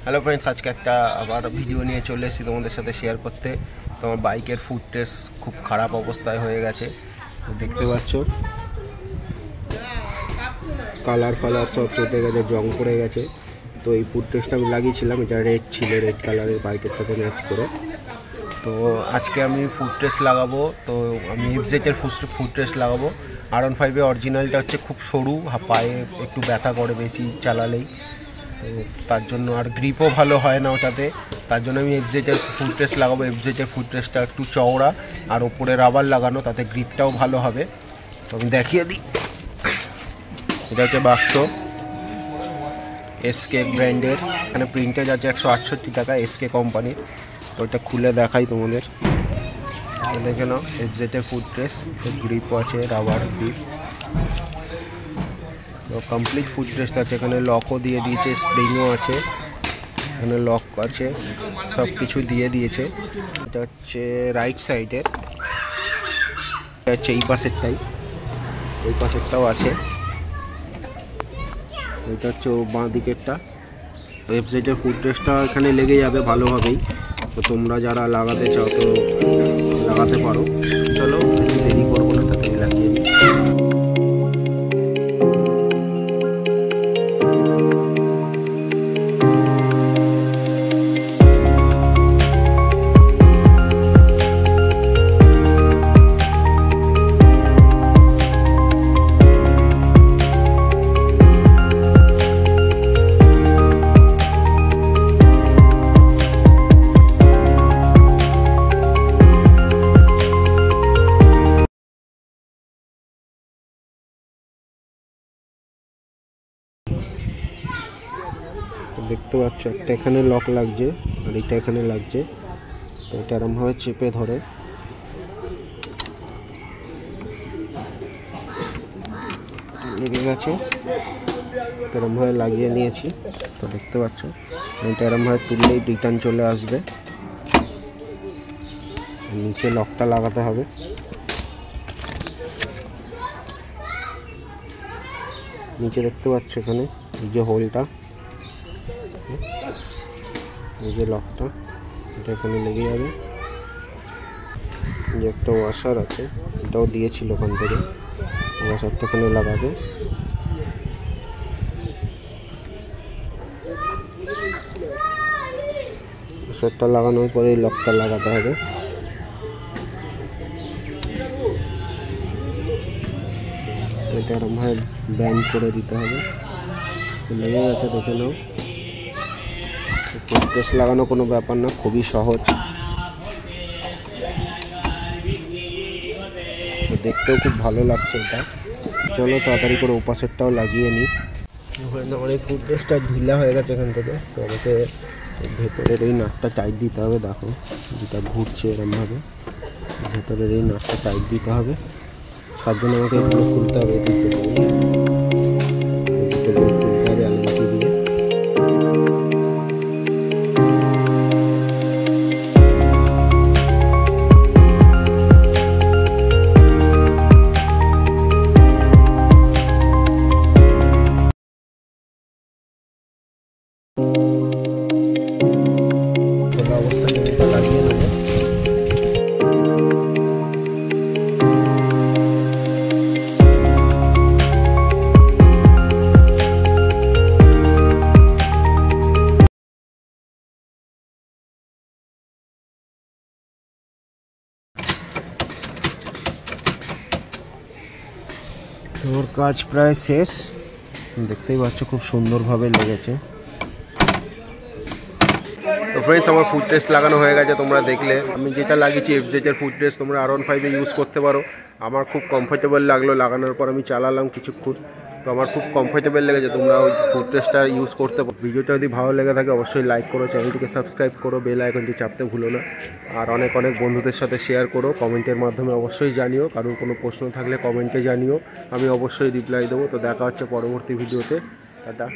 Hello friends, আজকে একটা আবার ভিডিও নিয়ে চলে এসেছি তোমাদের সাথে শেয়ার করতে। তোমার বাইকের ফুট টেস্ট খুব খারাপ অবস্থায় হয়ে গেছে, তো দেখতে পাচ্ছ কালার ফালার সব চটে গেছে, জং পড়ে গেছে। তো এই ফুট টেস্টটা আমি লাগিয়েছিলাম, এটা রেড ছিল, রেড কালারের বাইকের সাথে ম্যাচ করে। তো আজকে আমি ফুট টেস্ট লাগাবো, তো আমি এফজেডের ফুট টেস্ট লাগাবো। R15 অরিজিনালটা হচ্ছে খুব সরু, পায়ে একটু ব্যথা করে বেশি চালালেই, তো তার জন্য আর গ্রিপও ভালো হয় না ওটাতে। তার জন্য আমি এফজেডের ফুট টেস্ট লাগাবো। এফজেডের ফুট টেস্টটা একটু চওড়া আর ওপরে রাবার লাগানো, তাতে গ্রিপটাও ভালো হবে। তো আমি দেখিয়ে দিই, এটা হচ্ছে বাক্স SK ব্র্যান্ডের, এখানে প্রিন্টেজ আছে 168 টাকা SK কোম্পানির। ওইটা খুলে দেখাই তোমাদের, দেখে নাও এফজেডের ফুট টেস্ট। গ্রিপও আছে, রাবার গ্রিপ, তো কমপ্লিট ফুট টেস্ট আছে। এখানে লকও দিয়ে দিয়েছে, স্প্রিংও আছে, এখানে লক আছে, সব কিছু দিয়ে দিয়েছে। এটা হচ্ছে রাইট সাইডের, এটা হচ্ছে এই পাশেরটাই, ওই পাশেরটাও আছে। এটা হচ্ছে বাঁ দিকেরটা। তো এফজেডের ফুট টেস্টটা এখানে লেগে যাবে ভালোভাবেই। তো তোমরা যারা লাগাতে চাও তো লাগাতে পারো। চলো বেশি দেরি করবো না, তাতে লাগিয়ে দিই। দেখতে পাচ্ছ একটা এখানে লক লাগছে আর এটা এখানে লাগছে। তো এটা এরমভাবে চেপে ধরে লেগে গেছে, এরমভাবে লাগিয়ে নিয়েছি। তো দেখতে পাচ্ছ এটা এরমভাবে তুললেই রিটার্ন চলে আসবে। নিচে লকটা লাগাতে হবে। নিচে দেখতে পাচ্ছ এখানে এই যে হোলটা, এই যে লকটা, এটা এখানে লেগে যাবে। যে একটা ওয়াশার আছে, এটাও দিয়েছিল ওখান থেকে, ওয়াশারটা এখানে লাগাবে। ওয়াশারটা লাগানোর পরে এই লকটা লাগাতে হবে। এটা এরকমভাবে ব্যান্ড করে দিতে হবে। লেগে গেছে, দেখে নাও। ফুট টেস্ট লাগানো কোনো ব্যাপার না, খুবই সহজ, দেখতেও খুব ভালো লাগছে এটা। চলো তাড়াতাড়ি করে ওপাশেরটাও লাগিয়ে নিই। আমার এই ফুট টেস্টটা ঢিলা হয়ে গেছে এখান থেকে, তো আমাকে ভেতরের এই নাটটা টাইট দিতে হবে। দেখো যেটা ঘুরছে এরমভাবে, ভেতরের এই নাটটা টাইট দিতে হবে। তার জন্য আমাকে এগুলো খুলতে হবে, খুলতে হবে আলমাটি দিয়ে। তোর কাজ প্রায় শেষ, দেখতেই পাচ্ছ খুব সুন্দরভাবে লেগেছে। তো ফ্রেন্ডস, আমার ফুট টেস্ট লাগানো হয়ে গেছে, তোমরা দেখলে। আমি যেটা লাগিয়েছি এফজেডের ফুট টেস্ট, তোমরা R15 ইউজ করতে পারো। আমার খুব কমফোর্টেবল লাগলো, লাগানোর পর আমি চালালাম কিছুক্ষণ, তো আমার খুব কমফোর্টেবল লেগেছে। তোমরা ওই ফুট টেস্টটা ইউজ করতে পারো। ভিডিওটা যদি ভালো লেগে থাকে অবশ্যই লাইক করো, চ্যানেলটিকে সাবস্ক্রাইব করো, বেল আইকনটি চাপতে ভুলো না। আর অনেক অনেক বন্ধুদের সাথে শেয়ার করো, কমেন্টের মাধ্যমে অবশ্যই জানিও। কারণ কোনো প্রশ্ন থাকলে কমেন্টে জানিও, আমি অবশ্যই রিপ্লাই দেবো। তো দেখা হচ্ছে পরবর্তী ভিডিওতে। টাটা।